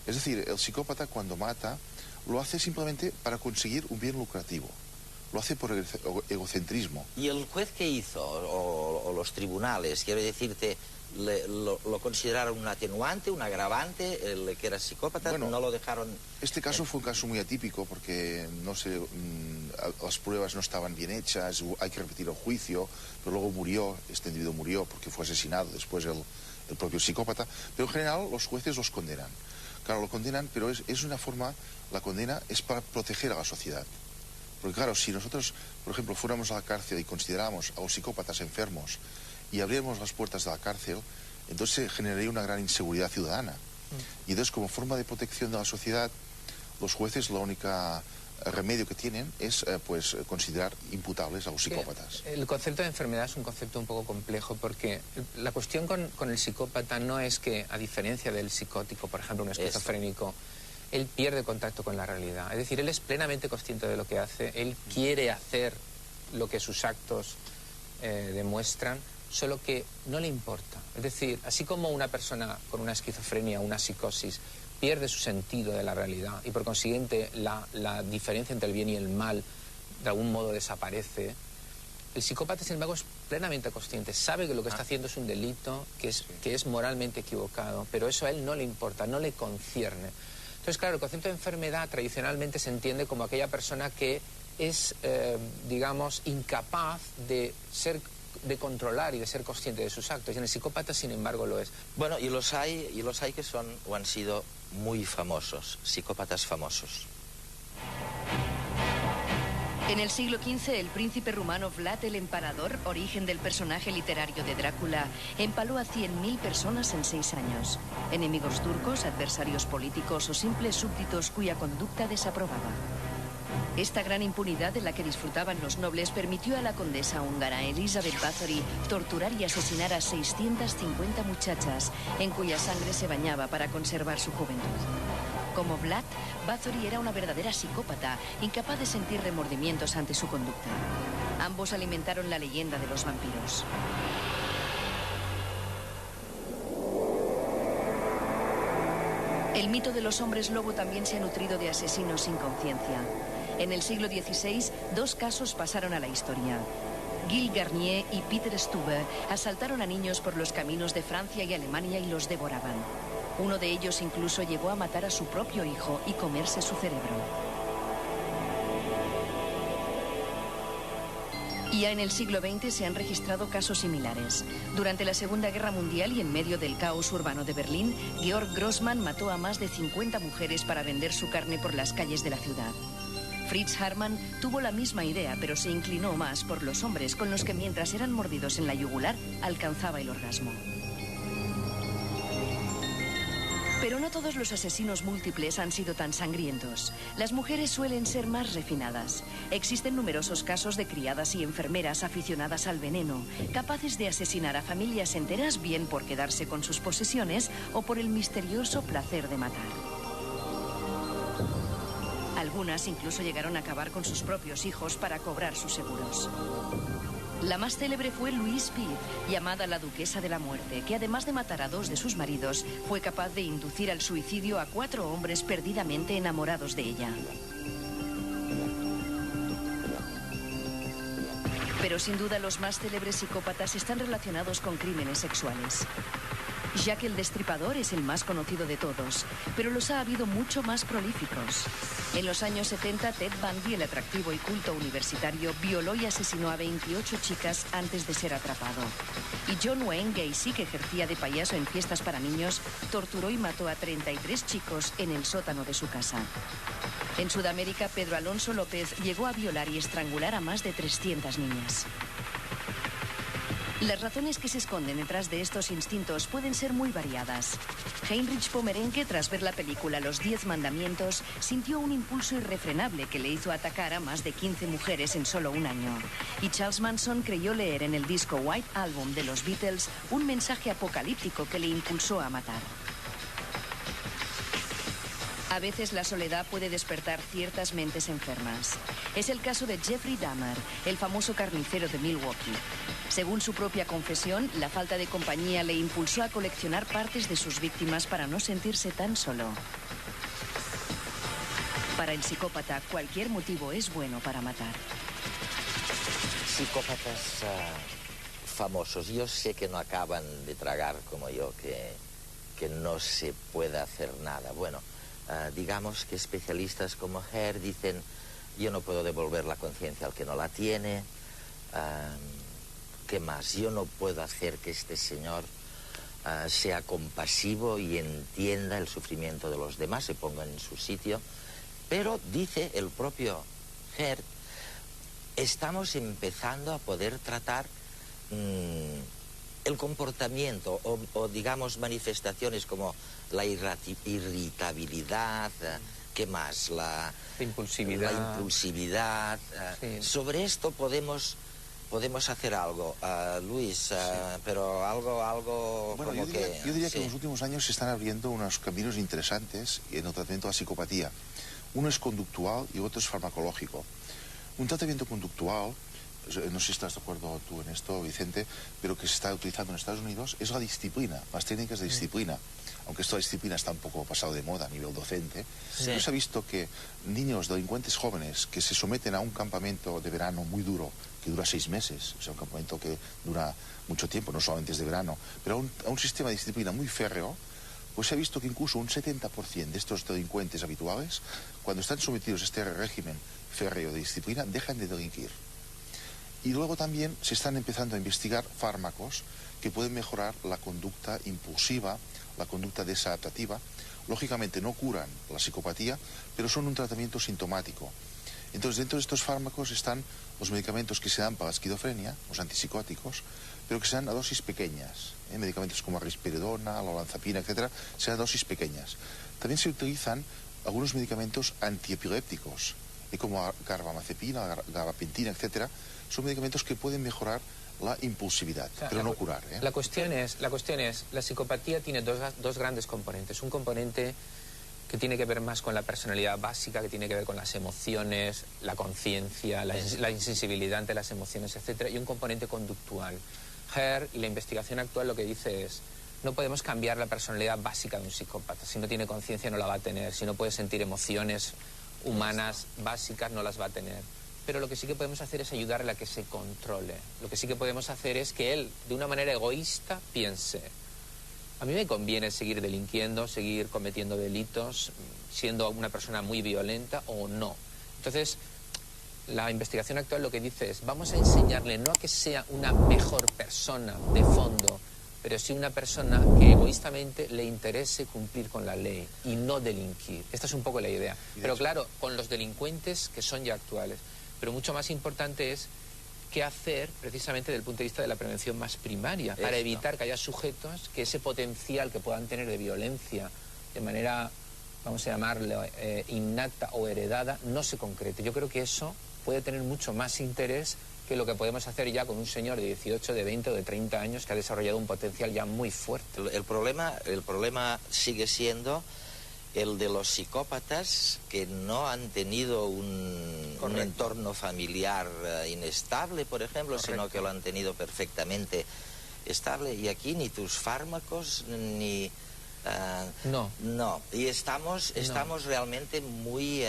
Es decir, el psicópata cuando mata lo hace simplemente para conseguir un bien lucrativo. Lo hace por egocentrismo. ¿Y el juez qué hizo? ¿O los tribunales? Quiero decirte, ¿lo consideraron un atenuante, un agravante, el que era psicópata? Bueno, ¿no lo dejaron...? Este caso fue un caso muy atípico porque las pruebas no estaban bien hechas, hay que repetir el juicio, pero luego murió, este individuo murió porque fue asesinado después el propio psicópata. Pero en general los jueces los condenan. Claro, lo condenan, pero es una forma, la condena es para proteger a la sociedad. Porque claro, si nosotros, por ejemplo, fuéramos a la cárcel y consideráramos a los psicópatas enfermos y abriéramos las puertas de la cárcel, entonces se generaría una gran inseguridad ciudadana. Y entonces, como forma de protección de la sociedad, los jueces, la única remedio que tienen es pues considerar imputables a los psicópatas. El concepto de enfermedad es un concepto un poco complejo porque la cuestión con el psicópata no es que, a diferencia del psicótico, por ejemplo, un esquizofrénico, él pierde contacto con la realidad. Es decir, él es plenamente consciente de lo que hace, él quiere hacer lo que sus actos demuestran, solo que no le importa. Es decir, así como una persona con una esquizofrenia, una psicosis, pierde su sentido de la realidad y por consiguiente la diferencia entre el bien y el mal de algún modo desaparece, el psicópata, sin embargo, es plenamente consciente, sabe que lo que está haciendo es un delito, que es moralmente equivocado, pero eso a él no le importa, no le concierne. Entonces, claro, el concepto de enfermedad tradicionalmente se entiende como aquella persona que es, digamos, incapaz de controlar y de ser consciente de sus actos. Y en el psicópata, sin embargo, lo es. Bueno, y los hay que son o han sido muy famosos, psicópatas famosos. En el siglo XV, el príncipe rumano Vlad el Empalador, origen del personaje literario de Drácula, empaló a 100.000 personas en 6 años. Enemigos turcos, adversarios políticos o simples súbditos cuya conducta desaprobaba. Esta gran impunidad de la que disfrutaban los nobles permitió a la condesa húngara Elizabeth Bathory torturar y asesinar a 650 muchachas, en cuya sangre se bañaba para conservar su juventud. Como Vlad, Bathory era una verdadera psicópata, incapaz de sentir remordimientos ante su conducta. Ambos alimentaron la leyenda de los vampiros. El mito de los hombres lobo también se ha nutrido de asesinos sin conciencia. En el siglo XVI, 2 casos pasaron a la historia. Gilles Garnier y Peter Stube asaltaron a niños por los caminos de Francia y Alemania y los devoraban. Uno de ellos incluso llegó a matar a su propio hijo y comerse su cerebro. Ya en el siglo XX se han registrado casos similares. Durante la Segunda Guerra Mundial y en medio del caos urbano de Berlín, Georg Grossmann mató a más de 50 mujeres para vender su carne por las calles de la ciudad. Fritz Haarmann tuvo la misma idea, pero se inclinó más por los hombres, con los que mientras eran mordidos en la yugular, alcanzaba el orgasmo. Pero no todos los asesinos múltiples han sido tan sangrientos. Las mujeres suelen ser más refinadas. Existen numerosos casos de criadas y enfermeras aficionadas al veneno, capaces de asesinar a familias enteras bien por quedarse con sus posesiones o por el misterioso placer de matar. Algunas incluso llegaron a acabar con sus propios hijos para cobrar sus seguros. La más célebre fue Louise Pitt, llamada la Duquesa de la Muerte, que además de matar a 2 de sus maridos, fue capaz de inducir al suicidio a 4 hombres perdidamente enamorados de ella. Pero sin duda los más célebres psicópatas están relacionados con crímenes sexuales. Jack el Destripador es el más conocido de todos, pero los ha habido mucho más prolíficos. En los años 70, Ted Bundy, el atractivo y culto universitario, violó y asesinó a 28 chicas antes de ser atrapado. Y John Wayne Gacy, que ejercía de payaso en fiestas para niños, torturó y mató a 33 chicos en el sótano de su casa. En Sudamérica, Pedro Alonso López llegó a violar y estrangular a más de 300 niñas. Las razones que se esconden detrás de estos instintos pueden ser muy variadas. Heinrich Pommerenke, tras ver la película Los 10 Mandamientos, sintió un impulso irrefrenable que le hizo atacar a más de 15 mujeres en solo un año. Y Charles Manson creyó leer en el disco White Album de los Beatles un mensaje apocalíptico que le impulsó a matar. A veces la soledad puede despertar ciertas mentes enfermas. Es el caso de Jeffrey Dahmer, el famoso carnicero de Milwaukee. Según su propia confesión, la falta de compañía le impulsó a coleccionar partes de sus víctimas para no sentirse tan solo. Para el psicópata, cualquier motivo es bueno para matar. Psicópatas famosos, yo sé que no acaban de tragar como yo, que no se puede hacer nada. Bueno, digamos que especialistas como Hare dicen: yo no puedo devolver la conciencia al que no la tiene. ¿Qué más? Yo no puedo hacer que este señor sea compasivo y entienda el sufrimiento de los demás, se ponga en su sitio. Pero, dice el propio Hare, estamos empezando a poder tratar el comportamiento o digamos, manifestaciones como la irritabilidad, ¿qué más? La impulsividad. Sí. Sobre esto podemos hacer algo, Luis, pero algo bueno, como yo diría que en los últimos años se están abriendo unos caminos interesantes en el tratamiento de la psicopatía. Uno es conductual y otro es farmacológico. Un tratamiento conductual, no sé si estás de acuerdo tú en esto, Vicente, pero que se está utilizando en Estados Unidos es la disciplina, las técnicas de disciplina. Aunque esta disciplina está un poco pasado de moda a nivel docente, sí. Se ha visto que niños, delincuentes jóvenes que se someten a un campamento de verano muy duro, que dura 6 meses, o sea, un campamento que dura mucho tiempo, no solamente es de verano, pero a un sistema de disciplina muy férreo, pues se ha visto que incluso un 70% de estos delincuentes habituales, cuando están sometidos a este régimen férreo de disciplina, dejan de delinquir. Y luego también se están empezando a investigar fármacos que pueden mejorar la conducta impulsiva, la conducta desadaptativa. Lógicamente no curan la psicopatía, pero son un tratamiento sintomático. Entonces, dentro de estos fármacos están los medicamentos que se dan para la esquizofrenia, los antipsicóticos, pero que se dan a dosis pequeñas. Medicamentos como la risperidona, la olanzapina, etcétera, se dan a dosis pequeñas. También se utilizan algunos medicamentos antiepilépticos, como la carbamazepina, la gabapentina, etcétera. Son medicamentos que pueden mejorar la impulsividad, o sea, pero no curar. La cuestión es, la psicopatía tiene dos grandes componentes. Un componente que tiene que ver más con la personalidad básica, que tiene que ver con las emociones, la conciencia, la insensibilidad ante las emociones, etc. Y un componente conductual. Hare y la investigación actual lo que dice es: no podemos cambiar la personalidad básica de un psicópata. Si no tiene conciencia no la va a tener. Si no puede sentir emociones humanas básicas no las va a tener. Pero lo que sí que podemos hacer es ayudarle a que se controle. Lo que sí que podemos hacer es que él, de una manera egoísta, piense: a mí me conviene seguir delinquiendo, seguir cometiendo delitos, siendo una persona muy violenta o no. Entonces, la investigación actual lo que dice es, vamos a enseñarle no a que sea una mejor persona de fondo, pero sí una persona que egoístamente le interese cumplir con la ley y no delinquir. Esta es un poco la idea. Pero claro, con los delincuentes que son ya actuales. Pero mucho más importante es qué hacer precisamente desde el punto de vista de la prevención más primaria, para evitar que haya sujetos que ese potencial que puedan tener de violencia de manera, vamos a llamarlo, innata o heredada, no se concrete. Yo creo que eso puede tener mucho más interés que lo que podemos hacer ya con un señor de 18, de 20 o de 30 años que ha desarrollado un potencial ya muy fuerte. El problema sigue siendo el de los psicópatas que no han tenido un entorno familiar inestable, por ejemplo, sino que lo han tenido perfectamente estable. Y aquí ni tus fármacos ni... No. Y estamos realmente muy...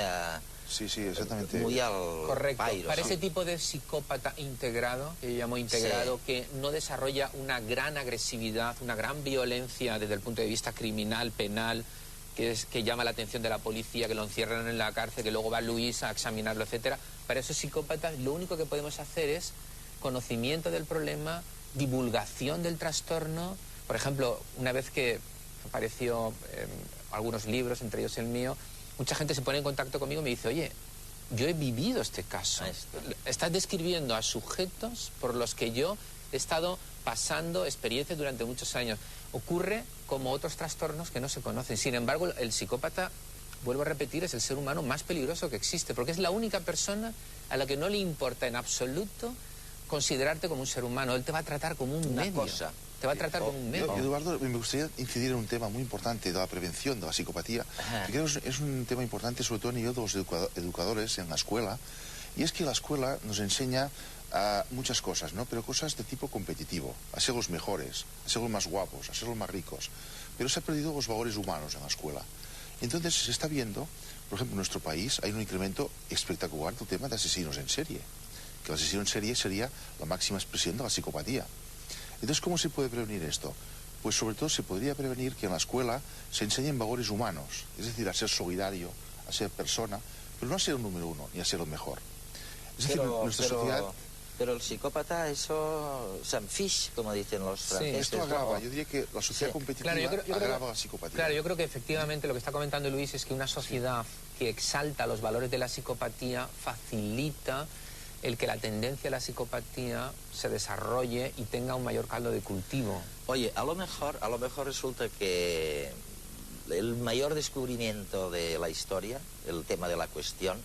Sí, exactamente. Muy al correcto. pairo, para ese tipo de psicópata integrado, que yo llamo integrado, que no desarrolla una gran agresividad, una gran violencia desde el punto de vista criminal, penal, que llama la atención de la policía, que lo encierran en la cárcel, que luego va Luis a examinarlo, etcétera. Para esos psicópatas lo único que podemos hacer es conocimiento del problema, divulgación del trastorno. Por ejemplo, una vez que apareció algunos libros, entre ellos el mío, mucha gente se pone en contacto conmigo y me dice, oye, yo he vivido este caso. Estás describiendo a sujetos por los que yo he estado pasando experiencias durante muchos años. Ocurre como otros trastornos que no se conocen. Sin embargo, el psicópata, vuelvo a repetir, es el ser humano más peligroso que existe, porque es la única persona a la que no le importa en absoluto considerarte como un ser humano. Él te va a tratar como un medio. Te va a tratar como un medio. Eduardo, me gustaría incidir en un tema muy importante de la prevención de la psicopatía, que creo que es un tema importante, sobre todo a nivel de los educadores en la escuela, y es que la escuela nos enseña muchas cosas, ¿no? Pero cosas de tipo competitivo, a ser los mejores, a ser los más guapos, a ser los más ricos. Pero se han perdido los valores humanos en la escuela. Entonces se está viendo, por ejemplo, en nuestro país hay un incremento espectacular del tema de asesinos en serie, que el asesino en serie sería la máxima expresión de la psicopatía. Entonces, ¿cómo se puede prevenir esto? Pues sobre todo se podría prevenir que en la escuela se enseñen valores humanos, es decir, a ser solidario, a ser persona, pero no a ser el número uno, ni a ser el mejor. Es decir, nuestra sociedad... Pero el psicópata, eso s'enfix, como dicen los franceses. Esto agrava, yo diría que la sociedad competitiva agrava la psicopatía. Claro, yo creo que efectivamente lo que está comentando Luis es que una sociedad que exalta los valores de la psicopatía facilita el que la tendencia a la psicopatía se desarrolle y tenga un mayor caldo de cultivo. Oye, a lo mejor resulta que el mayor descubrimiento de la historia, el tema de la cuestión,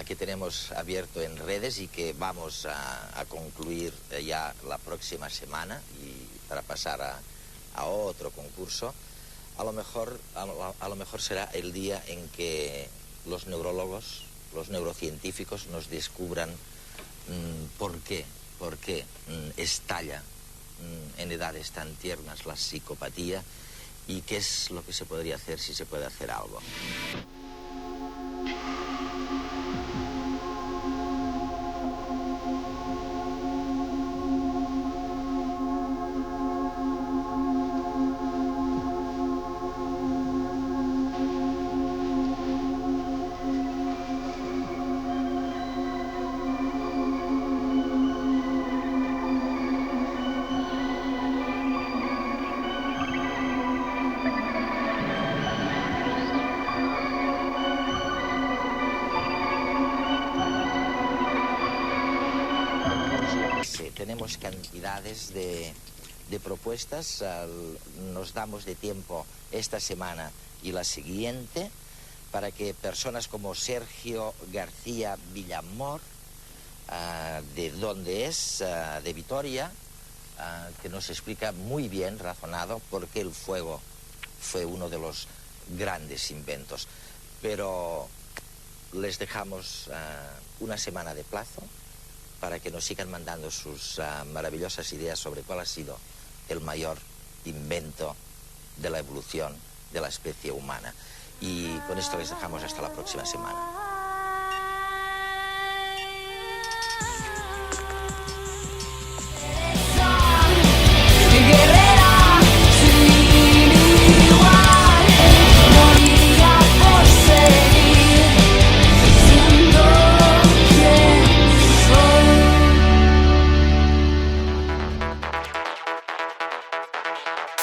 que tenemos abierto en redes y que vamos a concluir ya la próxima semana y para pasar a otro concurso, a lo mejor será el día en que los neurólogos, los neurocientíficos nos descubran por qué estalla en edades tan tiernas la psicopatía y qué es lo que se podría hacer, si se puede hacer algo. Tenemos cantidades de propuestas, nos damos de tiempo esta semana y la siguiente para que personas como Sergio García Villamor, de donde es, de Vitoria, que nos explica muy bien, razonado, por qué el fuego fue uno de los grandes inventos. Pero les dejamos una semana de plazo para que nos sigan mandando sus maravillosas ideas sobre cuál ha sido el mayor invento de la evolución de la especie humana. Y con esto les dejamos hasta la próxima semana.